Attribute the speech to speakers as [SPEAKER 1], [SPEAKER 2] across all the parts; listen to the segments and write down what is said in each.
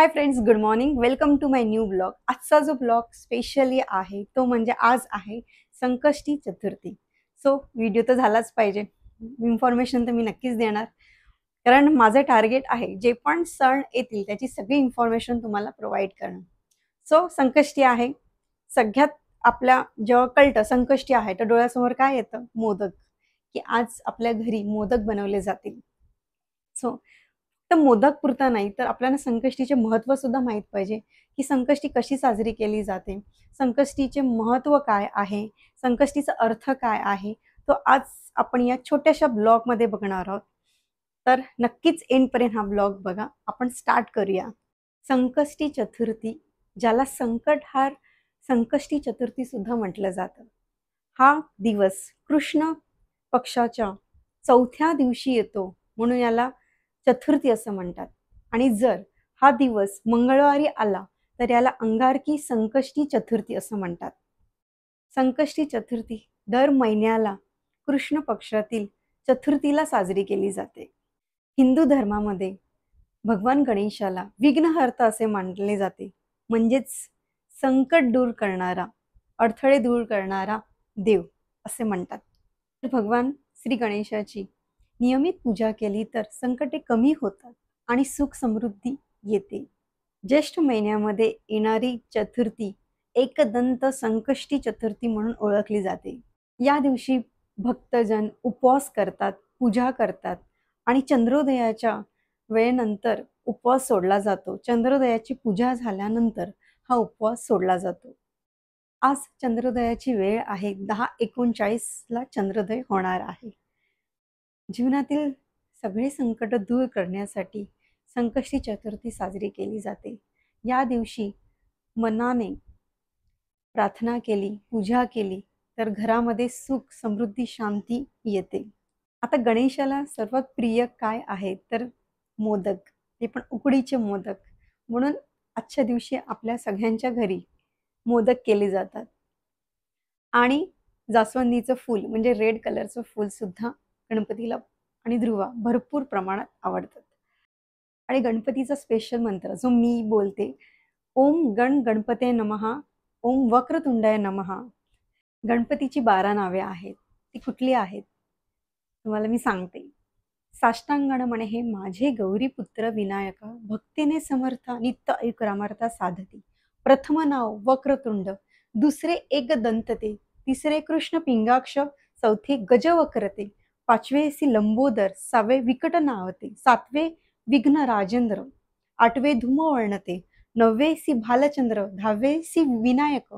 [SPEAKER 1] High friends, good morning. Welcome to my new blog. आजचा जो blog specially आहे तो म्हणजे आज आहे संकष्टी चतुर्थी. सो व्हिडिओ तर झालाच पाहिजे. इन्फॉर्मेशन तर मी नक्कीच देणार, कारण माझं टार्गेट आहे जे पण सण येतील त्याची सगळी इन्फॉर्मेशन तुम्हाला प्रोव्हाइड करणं. सो संकष्टी आहे. सगळ्यात आपल्या जेव्हा कळतं संकष्टी आहे तर डोळ्यासमोर काय येतं? मोदक. की आज आपल्या घरी मोदक बनवले जातील. सो तर मोदक पुरता नाही तर आपल्याला संकष्टीचे महत्त्व सुद्धा माहीत पाहिजे, की संकष्टी कशी साजरी केली जाते, संकष्टीचे महत्त्व काय आहे, संकष्टीचा अर्थ काय आहे, तो आज आपण या छोट्याशा ब्लॉगमध्ये बघणार आहोत. तर नक्कीच एंडपर्यंत हा ब्लॉग बघा. आपण स्टार्ट करूया. संकष्टी चतुर्थी, ज्याला संकटहार संकष्टी चतुर्थी सुद्धा म्हटलं जातं. हा दिवस कृष्ण पक्षाच्या चौथ्या दिवशी येतो, म्हणून याला चतुर्थी असं म्हणतात. आणि जर हा दिवस मंगळवारी आला तर याला अंगारकी संकष्टी चतुर्थी असं म्हणतात. संकष्टी चतुर्थी दर महिन्याला कृष्ण पक्षातील चतुर्थीला साजरी केली जाते. हिंदू धर्मामध्ये भगवान गणेशाला विघ्नहर्ता असे मानले जाते, म्हणजेच संकट दूर करणारा, अडथळे दूर करणारा देव असे म्हणतात. तर भगवान श्री गणेशाची नियमित पूजा केली तर संकटे कमी होतात आणि सुख समृद्धी येते. ज्येष्ठ महिन्यामध्ये येणारी चतुर्थी एकदंत संकष्टी चतुर्थी म्हणून ओळखली जाते. या दिवशी भक्तजन उपवास करतात, पूजा करतात आणि चंद्रोदयाच्या वेळेनंतर उपवास सोडला जातो. चंद्रोदयाची पूजा झाल्यानंतर हा उपवास सोडला जातो. आज चंद्रोदयाची वेळ आहे. 10:39ला चंद्रोदय होणार आहे. जीवनातील सगळे संकट दूर करण्यासाठी संकष्टी चतुर्थी साजरी केली जाते. या दिवशी मनाने प्रार्थना केली, पूजा केली तर घरामध्ये सुख, समृद्धी, शांती येते. आता गणेशाला सर्वात प्रिय काय आहे तर मोदक, ते पण उकडीचे मोदक. म्हणून आजच्या दिवशी आपल्या सगळ्यांच्या घरी मोदक केले जातात. आणि जास्वंदीचं फूल म्हणजे रेड कलरचं फूल सुद्धा गणपतीला आणि ध्रुवा भरपूर प्रमाणात आवडतात. आणि गणपतीचा स्पेशल मंत्र जो मी बोलते, ओम गण गणपते नमः, ओम वक्रतुंडाय नमः. गणपतीची 12 नावे आहेत. ती कुठली आहेत? तुम्हाला मी सांगते. साष्टांगण म्हणे हे माझे गौरीपुत्र विनायका, भक्तीने समर्था नित्य ऐकरामार्था साधती. प्रथम नाव वक्रतुंड, दुसरे एकदंतते, तिसरे कृष्ण पिंगाक्ष, चौथे गजवक्रते, पाचवे सी लंबोदर, सहावे विकट नावते, सातवे विघ्न राजेंद्र, आठवे धूमवर्णते, नववे सी भालचंद्र, दहावे सी विनायक,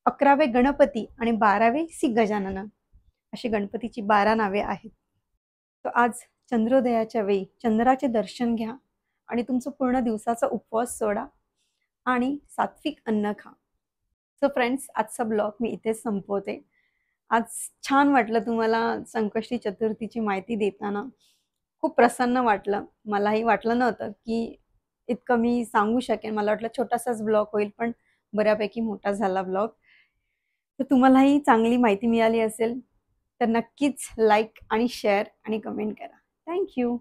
[SPEAKER 1] 11वे गणपती आणि 12वे सी गजानन. अशी गणपतीची 12 नावे आहेत. तर आज चंद्रोदयाच्या वेळी चंद्राचे दर्शन घ्या आणि तुमचं पूर्ण दिवसाचा उपवास सोडा आणि सात्विक अन्न खा. सो फ्रेंड्स, आजचा ब्लॉग मी इथेच संपवते. आज छान वाटलं तुम्हाला संकष्टी चतुर्थीची माहिती देताना. खूप प्रसन्न वाटलं. मलाही वाटलं नव्हतं की इतकं मी सांगू शकेन. मला वाटलं छोटासाच ब्लॉग होईल, पण बऱ्यापैकी मोठा झाला ब्लॉग. तर तुम्हालाही चांगली माहिती मिळाली असेल तर नक्कीच लाईक आणि शेअर आणि कमेंट करा. Thank you.